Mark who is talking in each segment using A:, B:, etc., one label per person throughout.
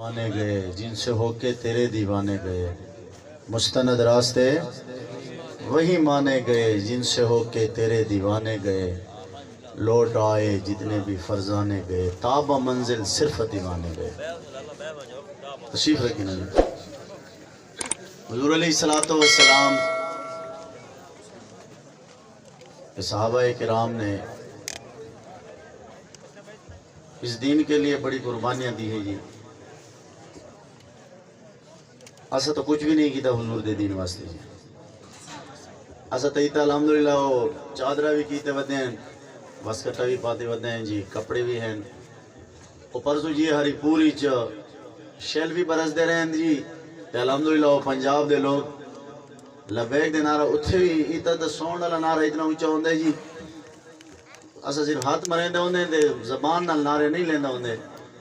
A: माने गए जिनसे होके तेरे दीवाने गए, मुस्तनद रास्ते वही माने गए जिनसे होके तेरे दीवाने गए, लौट आए जितने भी फरजाने गए, ताबा मंजिल सिर्फ दीवाने गए। तशरीफ रखी ना हुजूर अलैहिस्सलातु वस्सलाम के सहाबाए किराम ने इस दीन के लिए बड़ी कुर्बानियाँ दी है जी। असा तो कुछ भी नहीं किया हुजूर दे दीन वास्ते जी। असा तो इतना अल्हम्दुलिल्लाह वो चादरा भी कीते वदे हैं, वस्कटा भी पाते वदे हैं जी, कपड़े भी हैं। वो परसों जी हरी पूरी शेल भी बरसते रहे हैं जी। अल्हम्दुलिल्लाह वो पंजाब दे लोग लबैक दे नारा उत्थे भी इतना तो सौण वाला नारा इतना ऊंचा होंदा है जी। असा सिर्फ हाथ मरेंदे होंदे ते ज़बान नाल नारे नहीं लेंदा होंदे।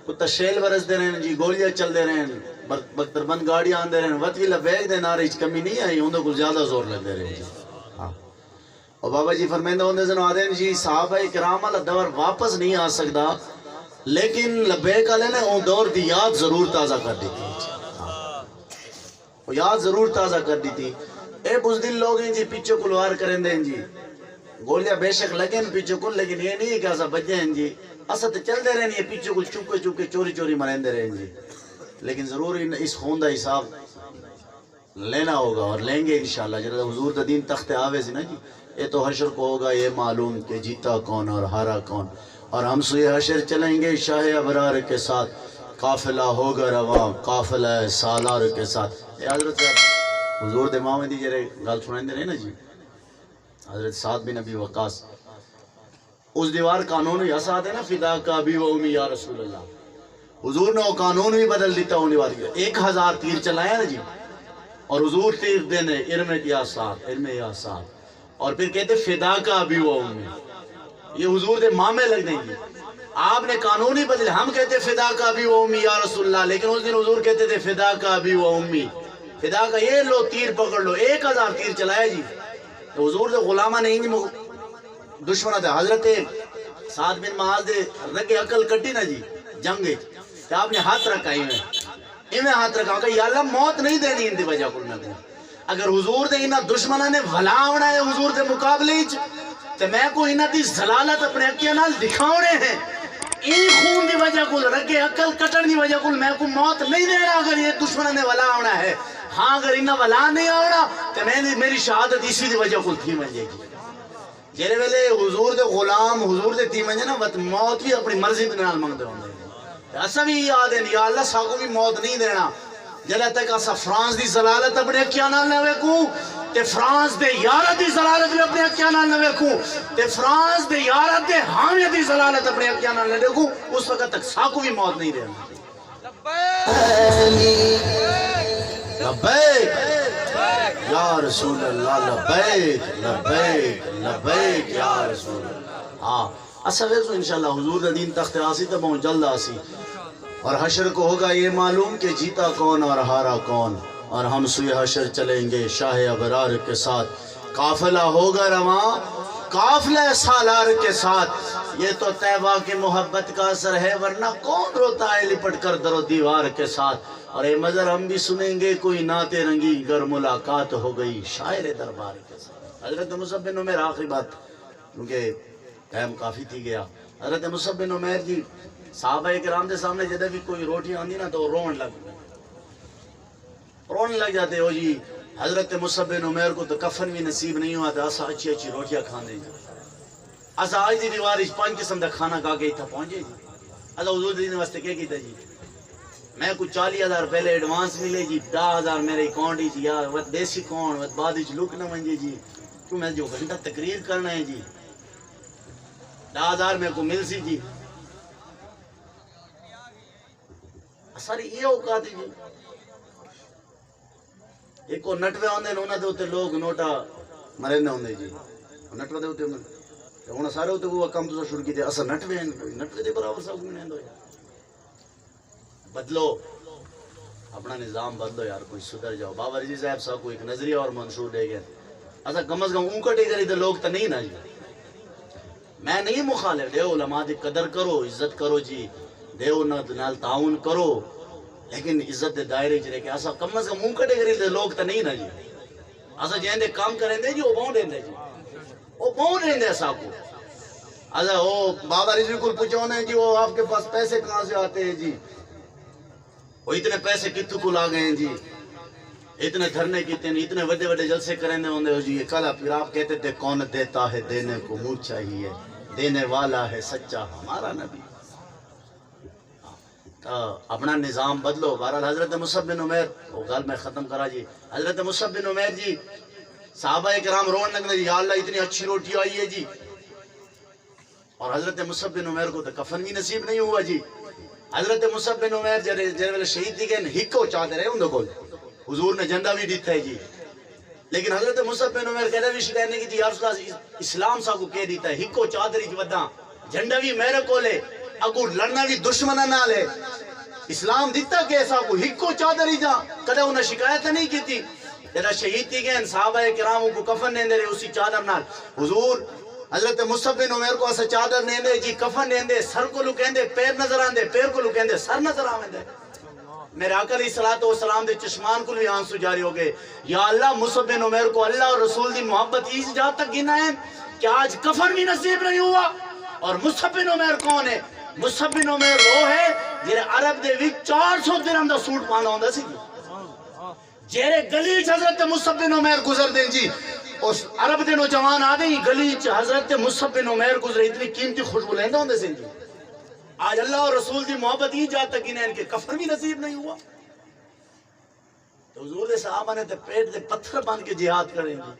A: कुत्ता शेल बरसते रहे जी, गोलियां चलते रहे, बख्तरबंद गाड़ियां आंदे रहे, वत भी लबैक दे नारे च कमी नहीं आई, उन्हें कुछ ज्यादा जोर लगते रहे जी। हाँ, और बाबा जी फरमाइंदे होंदे सन आदे जी सहाबाए किराम वाला दौर वापस नहीं आ सकता, लेकिन लबैक वाले ने वो दौर की याद जरूर ताज़ा कर दी थी। हाँ, वो याद जरूर ताज़ा कर दी थी। ए बुज़दिल लोग हैं जी, पीछे कुलवार करें दें जी, गोलियां बेशक लगे पीछे को, लेकिन ये नहीं कि असा बचे हैं जी। असा तो चलते रहे नहीं, पीछे को चुपके चुपके चोरी चोरी मरेंदे रहे जी। लेकिन जरूर इस खून का हिसाब लेना होगा और लेंगे इंशाल्लाह। जब हुजूर का दीन तख्ते आवे से ना जी, ये तो हशर को होगा ये मालूम कि जीता कौन और हारा कौन, और हम सुए हशर चलेंगे शाह अबरार के साथ, काफिला होगा रवा काफिला सालार के साथ। हजरत साहब हुजूर दे मामे दी जरे गल सुनांदे रहे ना जी, हजरत साद बिन नबी वक्कास उस दीवार कानून भी हसा थे ना, फिदा का भी वो उम्मी या रसूल अल्लाह। हुजूर ने वो कानून भी बदल देता होने वाली 1000 तीर चलाया ना जी, और हुजूर तीर देने इर्मे या साथ, और फिर कहते फिदा का भी वो उम्मी। ये हुजूर दे मामे लग देंगे। आपने कानून ही बदले, हम कहते फिदा का भी वो उम्मी या रसूल अल्लाह, लेकिन उस दिन हुजूर कहते थे फिदा का भी वो उम्मी। फिदा का ये लो तीर पकड़ लो, 1000 तीर चलाया जी। तो हुजूर दे गुलामा नहीं दुश्मन थे। हजरत साद बिन मुआज दे रगे अकल कटी ना जी जंग, तो आपने हाथ रखा इवें हाथ रखा कि या अल्लाह मौत नहीं देनी इनकी वजह को। अगर हुजूर दे इन्हां दुश्मनां ने भला होना है हुजूर दे मुकाबले ते मैं को इन्हां दी जलालत अपने अखियां नाल दिखाने हैं। इन खून की वजह को, रगे अकल कटन की वजह को मैं को मौत नहीं देना अगर ये दुश्मन ने भला होना है। हाँ, अगर इन्हें भला नहीं आना तो मेरी शहादत इसी की वजह को थी बन जाएगी। जेरे वेले हुजूर दे गुलाम हुजूर दे थी मंजे ना, मौत भी अपनी मर्जी दे नाल मंगदे होंदे। असा भी याद है या अल्लाह साको भी मौत नहीं देना जल्द तक असा फ्रांस दी जलालत अपने अखियां नाल न वेखूं, ते फ्रांस दे यारत दी जलालत भी अपने अखियां नाल न वेखूं, ते फ्रांस दे यारत दे हामियत दी जलालत अपने अखियां नाल न देखूं, उस वक्त तक साको भी मौत नहीं देना। लब्बैक या रसूल अल्लाह, लब्बैक लब्बैक लब्बैक या रसूल अल्लाह। हाँ, असा वेखो इंशाल्लाह हुजूर दा दीन तख्त आसी तो बहुत जल्द आसी, और हशर को होगा ये मालूम कि जीता कौन और हारा कौन, और हम सुए हशर चलेंगे शाह अबरार के साथ, काफिला होगा रवा काफिला सालार के साथ। ये तो तैबा की मोहब्बत का असर है, वरना कौन रोता है लिपट कर दरो दीवार के साथ। और ये मजर हम भी सुनेंगे कोई नाते रंगी गर मुलाकात हो गई शायर दरबार के साथ। हजरत मुसअब बिन उमैर, आखिरी बात क्योंकि टाइम काफी थी गया। हजरत मुसअब बिन उमैर जी सहाबाए किराम के सामने जब भी कोई रोटी आंदी ना तो रोने लग जाते हो जी। हजरत मुसअब बिन उमैर को तो कफन भी नसीब नहीं हुआ था, असा अच्छी अच्छी रोटियां खाने जी। असा आज दी दीवार 5 किस्म का खाना खा के इतना पहुंचे जी। असा हुजूर दीन वास्ते क्या किया जी, मैं कुछ 40,000 पहले एडवांस मिले जी, 10,000 मेरे अकाउंट ही यार, वह देसी कौन वह बाद लुक न मंजे जी, क्यों मैं जो घंटा तकरीर करना है जी, 10,000 मेरे को मिल सी जी। सारी ये औकात जी। एक को नटवे आंदे ने, उन्हां दे उत्ते लोग नोटा मरेंदे होंदे जी, नटवे दे उत्ते हुण सारे उत्ते वो काम तुसा शुरू कीते। असा नटवे दे बराबर सब गिनेंदो यार। बदलो अपना निजाम, बदलो यार, कोई सुधर जाओ। बाबा रजी साहब साहब को एक नजरिया और मंशूर दे गए, असा कम अज कम ऊंकटी करी तो लोग तो नहीं ना जी। मैं नहीं मुखालिफ, दे उलमा दी कदर करो, इज्जत करो जी, दे नाल ताउन करो, لیکن عزت دے دائرے چ رہ کے اسا کم از کم منہ کٹے کری لوگ تو نہیں نا جی اسا جیندے کام کریں دے جی وہ بہن دیں جی وہ بہن دیں اسا کو اچھا وہ بابا رضوی کو پوچھو نا جی وہ آپ کے پاس پیسے کہاں سے آتے ہیں جی وہ اتنے پیسے کتوں کو لا گئے ہیں جی اتنے دھرنے کیتے ہیں اتنے بڑے بڑے جلسے کریں ہوندے ہو جی یہ کل پھر آپ کہتے تھے کون دیتا ہے دینے کو منہ چاہیے دینے والا ہے سچا ہمارا نبی اپنا نظام بدلو بہرحال حضرت مصعب بن عمیر وہ گل میں ختم کرا جی حضرت مصعب بن عمیر جی صحابہ کرام رون لگنے یا اللہ اتنی اچھی روٹی آئی ہے جی اور حضرت مصعب بن عمیر کو تو کفن بھی نصیب نہیں ہوا جی حضرت مصعب بن عمیر جے ویلے شہید تھی گئے ہکو چادر ہے ان کو حضور نے جھنڈا بھی دیتا ہے جی لیکن حضرت مصعب بن عمیر کہتے بھی شکایت نہیں کی یا رسول اللہ اسلام سا کو کہہ دیتا ہے ہکو چادر ہی ودا جھنڈا بھی میرے کو لے اگو لڑنا بھی دشمنہ نہ لے اسلام دیتا کہ ایسا کو ہکو چادر ہی جا کدے انہیں شکایت نہیں کی تھی جب شہید تھی گئے صحابہ کراموں کو کفن نہیں دے رہے اسی چادر نال حضور حضرت مصعب بن عمیر کو اسا چادر نہیں دے جی کفن نہیں دے سر کو لکیں دے پیر نظر آن دے پیر کو لکیں دے سر نظر آن دے میرے آقا علیہ السلام دے چشمان کو بھی آنسو جاری ہو گئے یا اللہ مصعب بن عمیر کو اللہ اور رسول دی محبت اس جہاں تک گنا ہے کہ آج کفن بھی نصیب نہیں ہوا اور مصعب بن عمیر کون ہے مصعب بن عمیر وہ ہے جیرے عرب دے وچ 400 درہم دا سوٹ پانا ہوندا سی جیرے گلی حضرت مصعب بن عمیر گزر دیں جی اس عرب دے نوجوان آ گئی گلی حضرت مصعب بن عمیر گزرے اتنی قیمتی خوشبو لیندہ ہوندے سے جی آج اللہ اور رسول دی محبت ہی جاتا کہ ان کے کفن بھی نصیب نہیں ہوا تو حضور دے صحابہ نے تے پیٹ دے پتھر باندھ کے جہاد کریں گے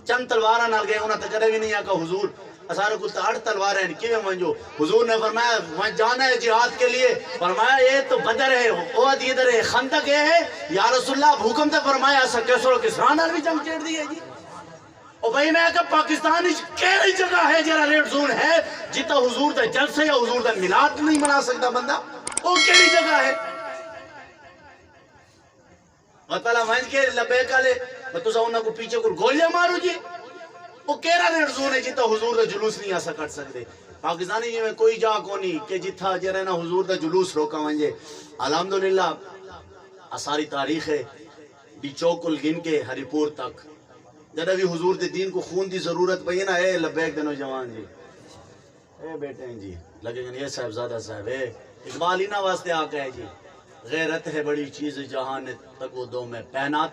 A: چند تلوارہ نال گئے انہاں تے کدے بھی نہیں آکا حضور اسارے کو 8 تلواریں ہیں کیویں منجو حضور نے فرمایا وہاں جانا ہے جہاد کے لیے فرمایا یہ تو بدر ہے احد ادھر ہے خندق ہے یا رسول اللہ حکم تے فرمایا اسا کیسرو کسرا نال بھی جنگ چھیڑ دی ہے جی اور بھائی میں کہا پاکستان کیڑی جگہ ہے جرا ریڈ زون ہے جتا حضور دا جلسے یا حضور دا میلاد نہیں منا سکتا بندہ وہ کیڑی جگہ ہے اور پہلا مانج کے لبیک آلے میں تو انہوں کو پیچھے کو گولیاں مارو جی وہ کیڑا ریڈ زون ہے جتا حضور دا جلوس نہیں آسا کر سکتے پاکستانی جی میں کوئی جا کونی کہ جتا جرے نا حضور دا جلوس روکا منجے الحمدللہ ساری تاریخ ہے بی چوکل گن کے ہری پور تک جدہ بھی حضور دے دین کو خون دی ضرورت پئی نا اے لبیک دے نوجوان جی اے بیٹے ہیں جی لگے گا یہ صاحبزادہ صاحب اے اقبال ہی نہ واسطے آقا ہے جی غیرت ہے بڑی چیز جہان تک وہ دو میں پہنا